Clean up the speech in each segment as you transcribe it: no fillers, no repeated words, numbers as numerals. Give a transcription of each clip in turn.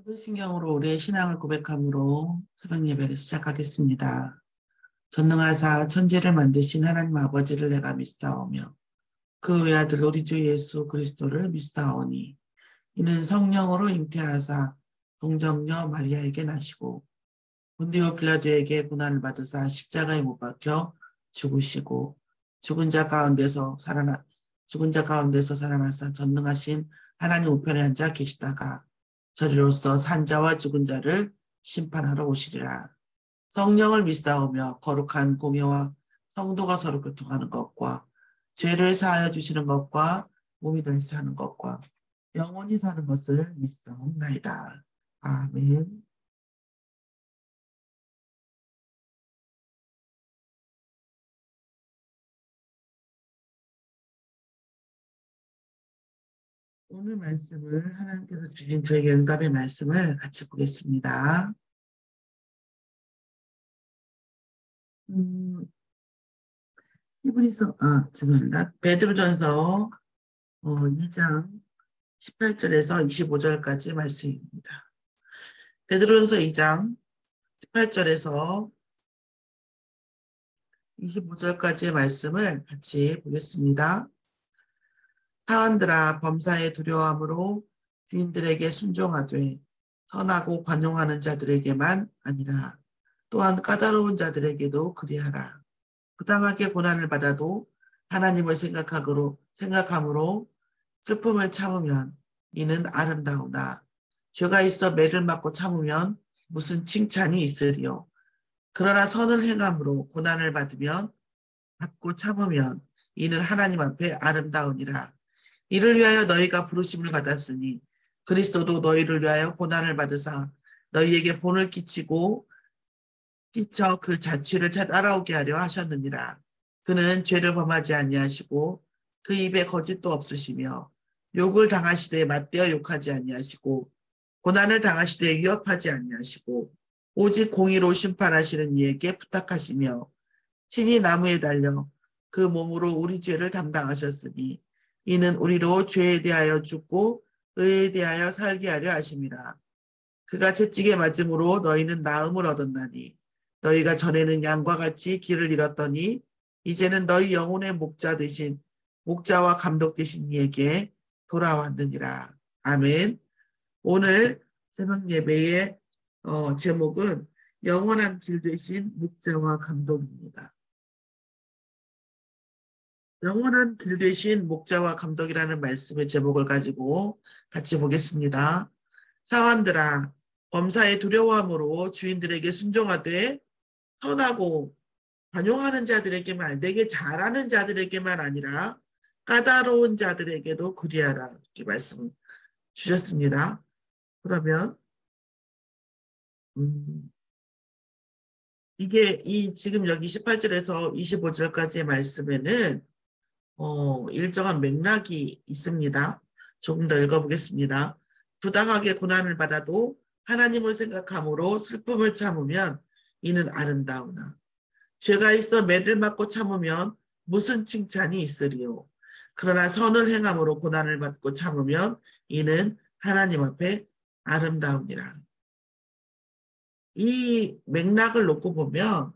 사도신경으로 우리의 신앙을 고백함으로 새벽 예배를 시작하겠습니다. 전능하사 천지를 만드신 하나님 아버지를 내가 믿사오며 그 외아들 우리 주 예수 그리스도를 믿사오니 이는 성령으로 잉태하사 동정녀 마리아에게 나시고 본디오 빌라도에게 고난을 받으사 십자가에 못 박혀 죽으시고 죽은 자 가운데서 살아나사 전능하신 하나님 우편에 앉아 계시다가 저리로서 산자와 죽은 자를 심판하러 오시리라. 성령을 믿사오며 거룩한 공예와 성도가 서로 교통하는 것과 죄를 사하여 주시는 것과 몸이 다시 사는 것과 영원히 사는 것을 믿사옵나이다. 아멘. 오늘 말씀을 하나님께서 주신 저에게 응답의 말씀을 같이 보겠습니다. 음, 죄송합니다. 베드로전서 2장 18절에서 25절까지 말씀입니다. 베드로전서 2장 18절에서 25절까지의 말씀을 같이 보겠습니다. 사원들아 범사에 두려워함으로 주인들에게 순종하되 선하고 관용하는 자들에게만 아니라 또한 까다로운 자들에게도 그리하라. 부당하게 고난을 받아도 하나님을 생각함으로 슬픔을 참으면 이는 아름다우나 죄가 있어 매를 맞고 참으면 무슨 칭찬이 있으리요. 그러나 선을 행함으로 고난을 받고 참으면 이는 하나님 앞에 아름다우니라. 이를 위하여 너희가 부르심을 받았으니 그리스도도 너희를 위하여 고난을 받으사 너희에게 본을 끼쳐 그 자취를 따라오게 하려 하셨느니라. 그는 죄를 범하지 아니하시고 그 입에 거짓도 없으시며 욕을 당하시되 맞대어 욕하지 아니하시고 고난을 당하시되 위협하지 아니하시고 오직 공의로 심판하시는 이에게 부탁하시며 친히 나무에 달려 그 몸으로 우리 죄를 담당하셨으니 이는 우리로 죄에 대하여 죽고 의에 대하여 살게 하려 하심이라. 그가 채찍에 맞음으로 너희는 나음을 얻었나니 너희가 전에는 양과 같이 길을 잃었더니 이제는 너희 영혼의 목자와 감독 되신 이에게 돌아왔느니라. 아멘. 오늘 새벽 예배의 제목은 영원한 길 되신 목자와 감독입니다. 영원한 길 되신 목자와 감독이라는 말씀의 제목을 가지고 같이 보겠습니다. 사원들아 범사에 두려워함으로 주인들에게 순종하되 선하고 관용하는 자들에게만 되게 잘하는 자들에게만 아니라 까다로운 자들에게도 그리하라 이렇게 말씀 주셨습니다. 그러면 이게 지금 여기 18절에서 25절까지의 말씀에는 일정한 맥락이 있습니다. 조금 더 읽어보겠습니다. 부당하게 고난을 받아도 하나님을 생각함으로 슬픔을 참으면 이는 아름다우나 죄가 있어 매를 맞고 참으면 무슨 칭찬이 있으리요. 그러나 선을 행함으로 고난을 받고 참으면 이는 하나님 앞에 아름다우니라. 이 맥락을 놓고 보면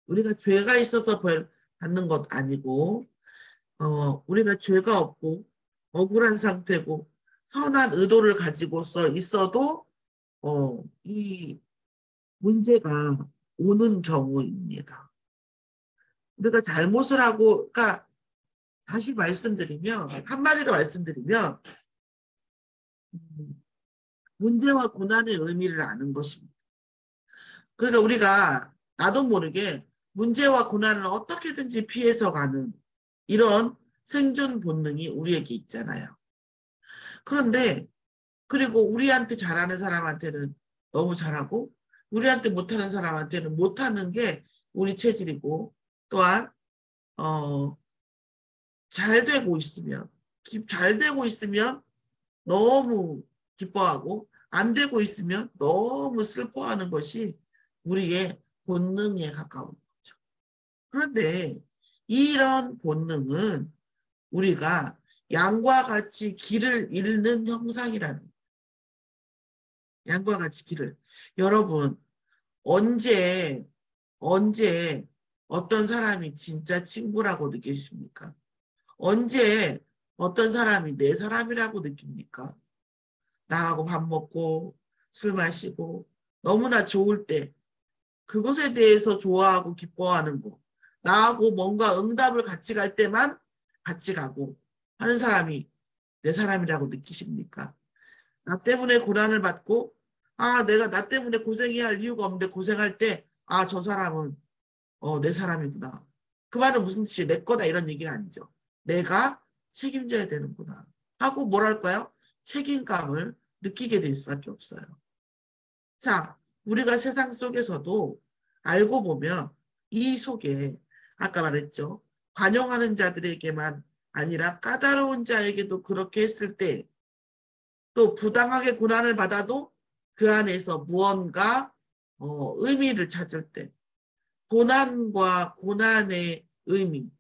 우리가 죄가 있어서 벌 받는 것 아니고 우리가 죄가 없고 억울한 상태고 선한 의도를 가지고서 있어도 이 문제가 오는 경우입니다. 우리가 잘못을 하고, 그러니까 다시 말씀드리면 한마디로 말씀드리면 문제와 고난의 의미를 아는 것입니다. 그러니까 우리가 나도 모르게 문제와 고난을 어떻게든지 피해서 가는 이런 생존 본능이 우리에게 있잖아요. 그런데 그리고 우리한테 잘하는 사람한테는 너무 잘하고 우리한테 못하는 사람한테는 못하는 게 우리 체질이고 또한 잘 되고 있으면 너무 기뻐하고 안 되고 있으면 너무 슬퍼하는 것이 우리의 본능에 가까운 거죠. 그런데 이런 본능은 우리가 양과 같이 길을 잃는 형상이라는 거예요. 양과 같이 길을. 여러분, 언제 어떤 사람이 진짜 친구라고 느끼십니까? 언제 어떤 사람이 내 사람이라고 느낍니까? 나하고 밥 먹고 술 마시고 너무나 좋을 때 그것에 대해서 좋아하고 기뻐하는 거. 나하고 뭔가 응답을 같이 갈 때만 같이 가고 하는 사람이 내 사람이라고 느끼십니까? 나 때문에 고난을 받고 내가 나 때문에 고생해야 할 이유가 없는데 고생할 때 저 사람은 내 사람이구나. 그 말은 무슨 뜻이 내 거다 이런 얘기가 아니죠. 내가 책임져야 되는구나 하고 뭐랄까요? 책임감을 느끼게 될 수밖에 없어요. 자, 우리가 세상 속에서도 알고 보면 이 속에 아까 말했죠. 관용하는 자들에게만 아니라 까다로운 자에게도 그렇게 했을 때 또 부당하게 고난을 받아도 그 안에서 무언가 의미를 찾을 때 고난과 고난의 의미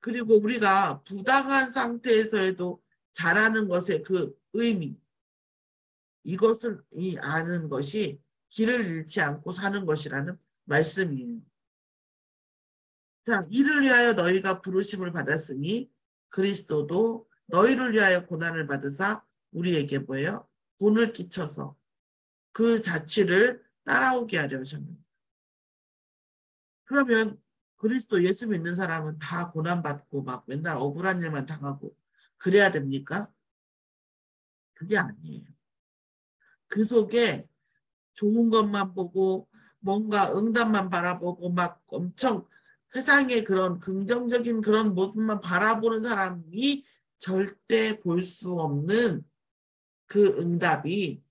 그리고 우리가 부당한 상태에서에도 잘하는 것의 그 의미 이것을 아는 것이 길을 잃지 않고 사는 것이라는 말씀이에요. 자, 이를 위하여 너희가 부르심을 받았으니 그리스도도 너희를 위하여 고난을 받으사 우리에게 뭐예요? 본을 끼쳐서 그 자취를 따라오게 하려 하셨는데 그러면 그리스도 예수 믿는 사람은 다 고난받고 막 맨날 억울한 일만 당하고 그래야 됩니까? 그게 아니에요. 그 속에 좋은 것만 보고 뭔가 응답만 바라보고 막 엄청 세상의 그런 긍정적인 그런 모습만 바라보는 사람이 절대 볼 수 없는 그 응답이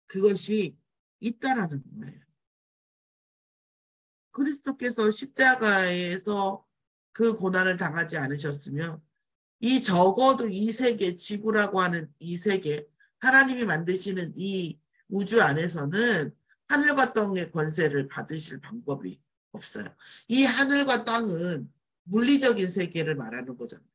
그것이 있다라는 거예요. 그리스도께서 십자가에서 그 고난을 당하지 않으셨으면 이 적어도 이 세계, 지구라고 하는 이 세계, 하나님이 만드시는 이 우주 안에서는 하늘과 땅의 권세를 받으실 방법이 없어요. 이 하늘과 땅은 물리적인 세계를 말하는 거잖아요.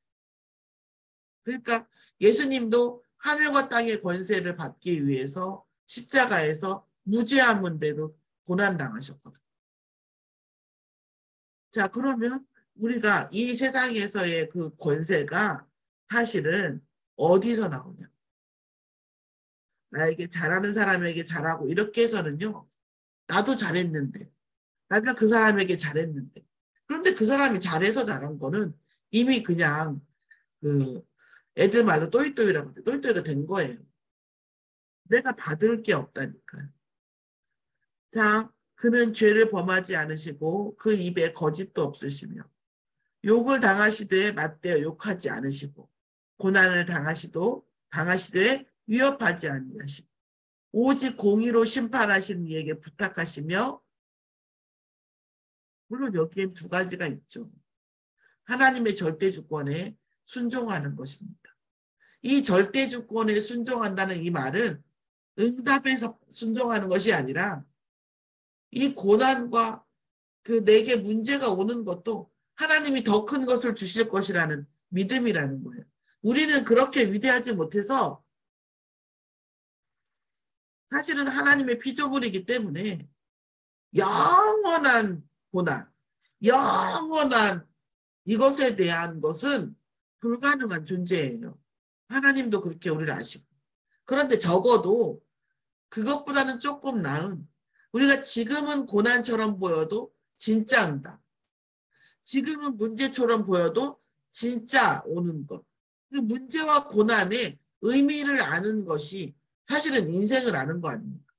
그러니까 예수님도 하늘과 땅의 권세를 받기 위해서 십자가에서 무죄함인데도 고난당하셨거든요. 자, 그러면 우리가 이 세상에서의 그 권세가 사실은 어디서 나오냐? 나에게 잘하는 사람에게 잘하고 이렇게 해서는요. 나도 잘했는데 나도 그 사람에게 잘했는데 그런데 그 사람이 잘해서 잘한 거는 이미 그냥 그 애들 말로 또이또이라고 해. 또이또이가 된 거예요. 내가 받을 게 없다니까요. 자, 그는 죄를 범하지 않으시고 그 입에 거짓도 없으시며 욕을 당하시되 맞대어 욕하지 않으시고 고난을 당하시되 위협하지 아니하시고 오직 공의로 심판하시는 이에게 부탁하시며 물론 여기엔 두 가지가 있죠. 하나님의 절대 주권에 순종하는 것입니다. 이 절대 주권에 순종한다는 이 말은 응답에서 순종하는 것이 아니라 이 고난과 그 내게 문제가 오는 것도 하나님이 더 큰 것을 주실 것이라는 믿음이라는 거예요. 우리는 그렇게 위대하지 못해서 사실은 하나님의 피조물이기 때문에 영원한 고난, 영원한 이것에 대한 것은 불가능한 존재예요. 하나님도 그렇게 우리를 아시고. 그런데 적어도 그것보다는 조금 나은 우리가 지금은 고난처럼 보여도 진짜 응답. 지금은 문제처럼 보여도 진짜 오는 것. 그 문제와 고난의 의미를 아는 것이 사실은 인생을 아는 거 아닙니까?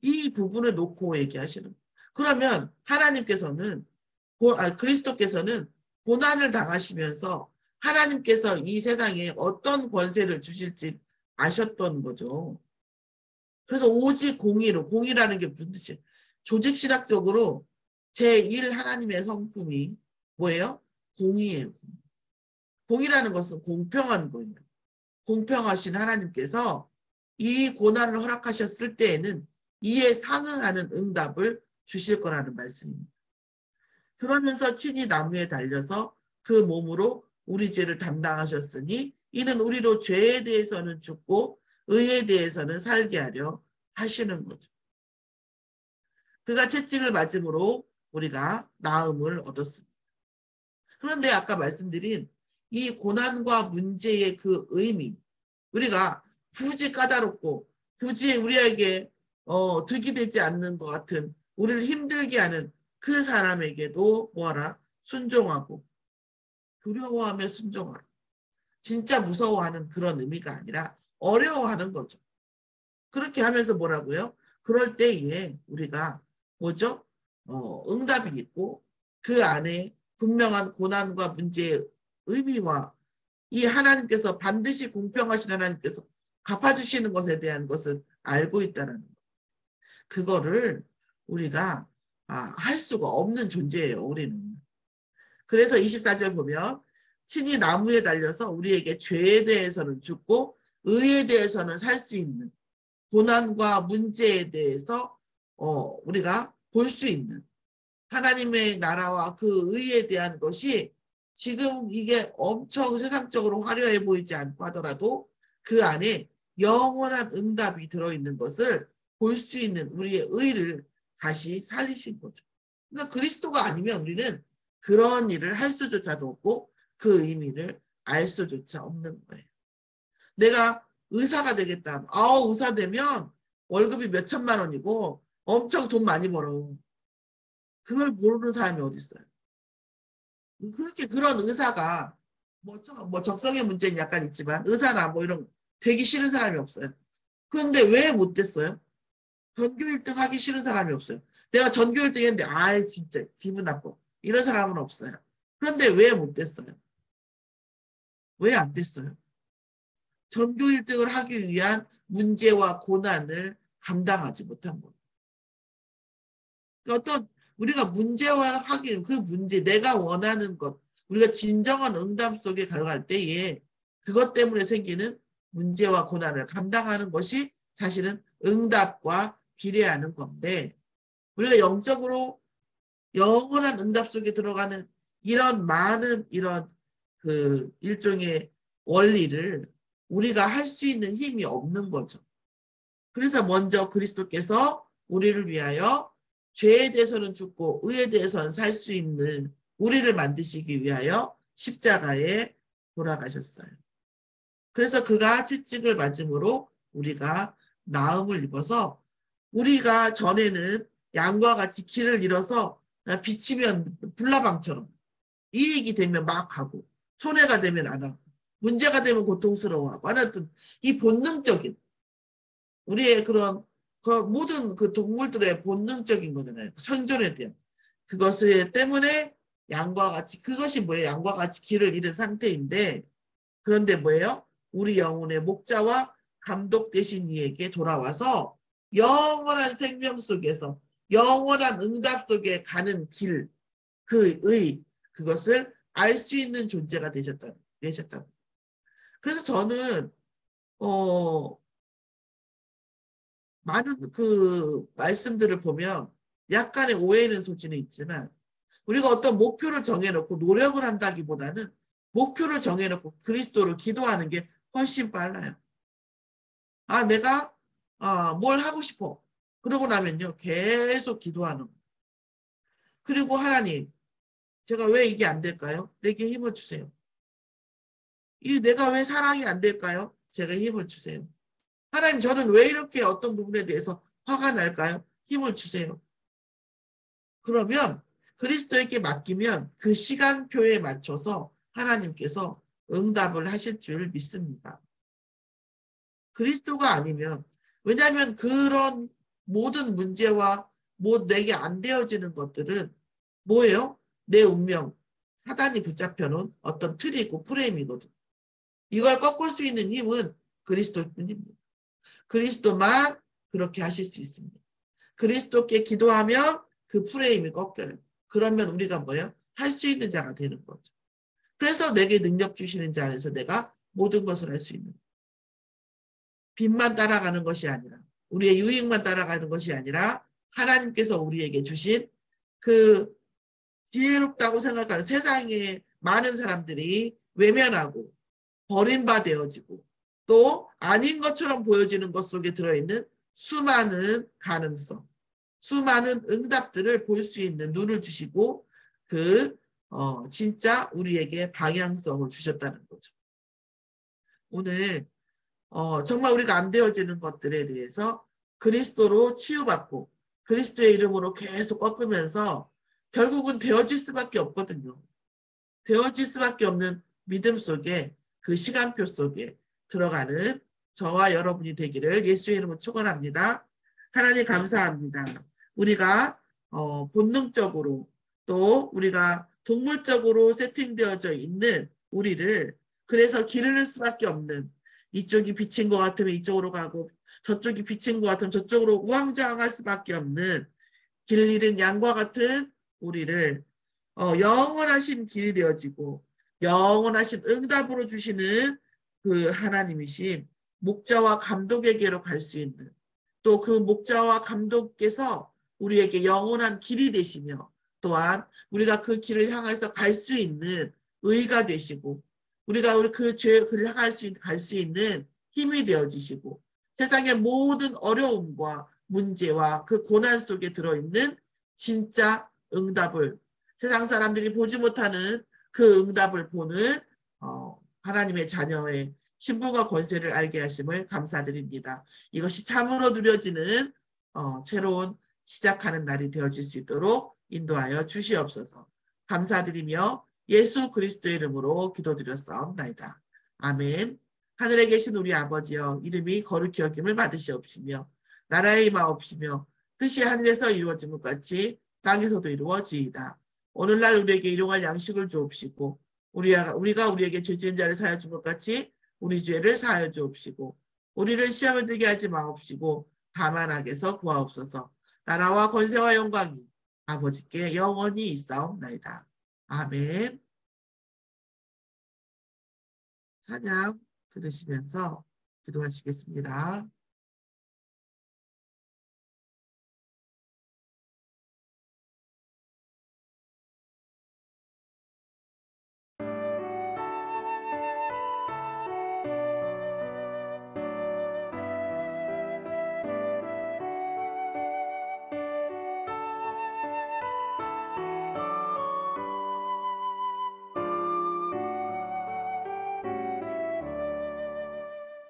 이 부분을 놓고 얘기하시는 거예요. 그러면 하나님께서는 그리스도께서는 고난을 당하시면서 하나님께서 이 세상에 어떤 권세를 주실지 아셨던 거죠. 그래서 오직 공의로 공의라는 게 무슨 뜻이에요? 조직신학적으로 제1 하나님의 성품이 뭐예요? 공의예요. 공의라는 것은 공평한 거예요. 공평하신 하나님께서 이 고난을 허락하셨을 때에는 이에 상응하는 응답을 주실 거라는 말씀입니다. 그러면서 친히 나무에 달려서 그 몸으로 우리 죄를 담당하셨으니 이는 우리로 죄에 대해서는 죽고 의에 대해서는 살게 하려 하시는 거죠. 그가 채찍을 맞음으로 우리가 나음을 얻었습니다. 그런데 아까 말씀드린 이 고난과 문제의 그 의미, 우리가 굳이 까다롭고 굳이 우리에게 득이 되지 않는 것 같은, 우리를 힘들게 하는 그 사람에게도 뭐하라? 순종하고, 두려워하며 순종하라. 진짜 무서워하는 그런 의미가 아니라 어려워하는 거죠. 그렇게 하면서 뭐라고요? 그럴 때에 우리가 뭐죠? 응답이 있고 그 안에 분명한 고난과 문제의 의미와 이 하나님께서 반드시 공평하신 하나님께서 갚아주시는 것에 대한 것을 알고 있다는 것. 그거를 우리가 할 수가 없는 존재예요. 우리는. 그래서 24절 보면 친히 나무에 달려서 우리에게 죄에 대해서는 죽고 의에 대해서는 살 수 있는, 고난과 문제에 대해서 우리가 볼 수 있는 하나님의 나라와 그 의에 대한 것이 지금 이게 엄청 세상적으로 화려해 보이지 않고 하더라도 그 안에 영원한 응답이 들어있는 것을 볼 수 있는 우리의 의를 다시 살리신 거죠. 그러니까 그리스도가 아니면 우리는 그런 일을 할 수조차도 없고 그 의미를 알 수조차 없는 거예요. 내가 의사가 되겠다. 의사 되면 월급이 몇 천만 원이고 엄청 돈 많이 벌어. 그걸 모르는 사람이 어디 있어요. 그렇게 그런 의사가 뭐 적성의 문제는 약간 있지만 의사나 뭐 이런 되기 싫은 사람이 없어요. 그런데 왜 못 됐어요? 전교 1등 하기 싫은 사람이 없어요. 내가 전교 1등 했는데 진짜 기분 나빠. 이런 사람은 없어요. 그런데 왜 못 됐어요? 왜 안 됐어요? 전교 1등을 하기 위한 문제와 고난을 감당하지 못한 거예요. 어떤 우리가 문제와 하기, 그 문제, 내가 원하는 것, 우리가 진정한 응답 속에 들어갈 때에 그것 때문에 생기는 문제와 고난을 감당하는 것이 사실은 응답과 비례하는 건데, 우리가 영적으로 영원한 응답 속에 들어가는 이런 많은 이런 그 일종의 원리를 우리가 할 수 있는 힘이 없는 거죠. 그래서 먼저 그리스도께서 우리를 위하여 죄에 대해서는 죽고 의에 대해서는 살 수 있는 우리를 만드시기 위하여 십자가에 돌아가셨어요. 그래서 그가 채찍을 맞음으로 우리가 나음을 입어서, 우리가 전에는 양과 같이 길을 잃어서 비치면 불나방처럼 이익이 되면 막 하고 손해가 되면 안 하고 문제가 되면 고통스러워하고 하여튼 이 본능적인 우리의 그런 모든 그 동물들의 본능적인 거잖아요. 생존에 대한 그것을 때문에 양과 같이, 그것이 뭐예요? 양과 같이 길을 잃은 상태인데, 그런데 뭐예요? 우리 영혼의 목자와 감독 되신 이에게 돌아와서 영원한 생명 속에서 영원한 응답 속에 가는 길, 그것을 알 수 있는 존재가 되셨다. 그래서 저는 많은 그 말씀들을 보면 약간의 오해는 소지는 있지만, 우리가 어떤 목표를 정해놓고 노력을 한다기보다는 목표를 정해놓고 그리스도를 기도하는 게 훨씬 빨라요. 내가 뭘 하고 싶어. 그러고 나면요 계속 기도하는 거예요. 그리고 하나님, 제가 왜 이게 안 될까요? 내게 힘을 주세요. 내가 왜 사랑이 안 될까요? 제가 힘을 주세요. 하나님, 저는 왜 이렇게 어떤 부분에 대해서 화가 날까요? 힘을 주세요. 그러면 그리스도에게 맡기면 그 시간표에 맞춰서 하나님께서 응답을 하실 줄 믿습니다. 그리스도가 아니면, 왜냐하면 그런 모든 문제와 내게 안 되어지는 것들은 뭐예요? 내 운명, 사단이 붙잡혀놓은 어떤 틀이고 프레임이거든. 이걸 꺾을 수 있는 힘은 그리스도뿐입니다. 그리스도만 그렇게 하실 수 있습니다. 그리스도께 기도하면 그 프레임이 꺾여요. 그러면 우리가 뭐예요? 할 수 있는 자가 되는 거죠. 그래서 내게 능력 주시는 자 안에서 내가 모든 것을 할 수 있는 거예요. 빚만 따라가는 것이 아니라, 우리의 유익만 따라가는 것이 아니라 하나님께서 우리에게 주신 그 지혜롭다고 생각하는 세상에 많은 사람들이 외면하고 버림받아지고 또 아닌 것처럼 보여지는 것 속에 들어있는 수많은 가능성, 수많은 응답들을 볼 수 있는 눈을 주시고 그 진짜 우리에게 방향성을 주셨다는 거죠. 오늘 정말 우리가 안 되어지는 것들에 대해서 그리스도로 치유받고 그리스도의 이름으로 계속 꺾으면서 결국은 되어질 수밖에 없거든요. 되어질 수밖에 없는 믿음 속에 그 시간표 속에 들어가는 저와 여러분이 되기를 예수의 이름으로 축원합니다. 하나님 감사합니다. 우리가 본능적으로 또 우리가 동물적으로 세팅되어져 있는 우리를 그래서 기르는 수밖에 없는 이쪽이 비친 것 같으면 이쪽으로 가고 저쪽이 비친 것 같으면 저쪽으로 우왕좌왕할 수밖에 없는 길 잃은 양과 같은 우리를 영원하신 길이 되어지고 영원하신 응답으로 주시는 그 하나님이신 목자와 감독에게로 갈 수 있는 또 그 목자와 감독께서 우리에게 영원한 길이 되시며 또한 우리가 그 길을 향해서 갈 수 있는 의가 되시고 우리가 그 죄를 향할 갈 수 있는 힘이 되어지시고 세상의 모든 어려움과 문제와 그 고난 속에 들어있는 진짜 응답을 세상 사람들이 보지 못하는 그 응답을 보는 하나님의 자녀의 신분과 권세를 알게 하심을 감사드립니다. 이것이 참으로 누려지는 새로운 시작하는 날이 되어질 수 있도록 인도하여 주시옵소서. 감사드리며 예수 그리스도의 이름으로 기도드렸사옵나이다. 아멘. 하늘에 계신 우리 아버지여 이름이 거룩히 여김을 받으시옵시며 나라의 임하옵시며 뜻이 하늘에서 이루어진 것 같이 땅에서도 이루어지이다. 오늘날 우리에게 일용할 양식을 주옵시고 우리가 우리에게 죄 지은 자를 사하여 준 것 같이 우리 죄를 사하여 주옵시고 우리를 시험에 들게 하지 마옵시고 다만 악에서 구하옵소서. 나라와 권세와 영광이 아버지께 영원히 있사옵나이다. 아멘. 찬양 들으시면서 기도하시겠습니다.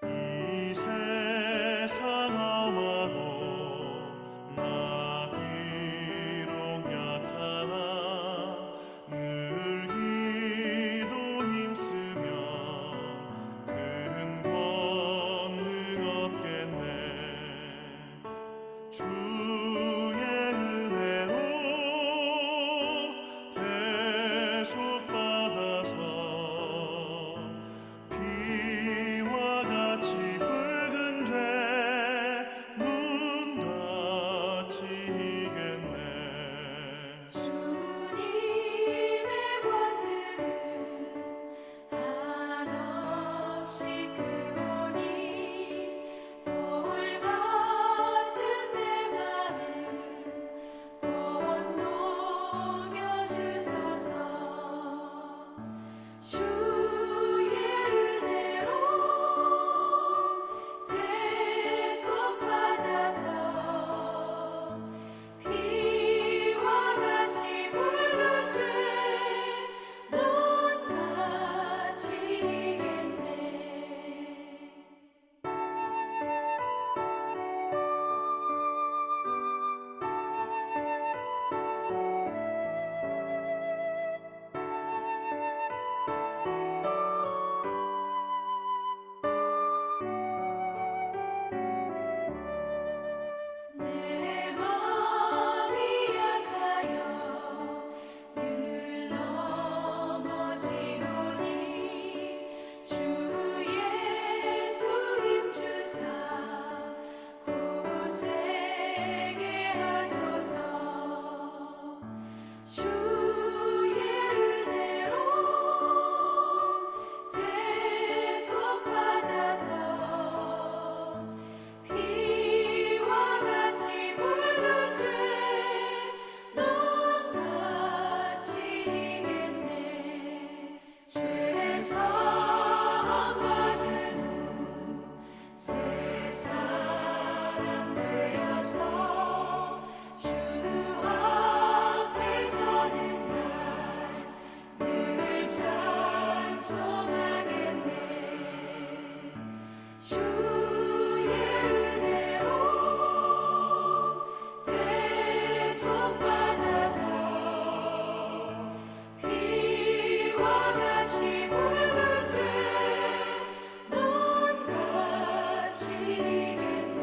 이 이와 같이 붉은 죄넌 같이 이겠네.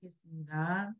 마치겠습니다.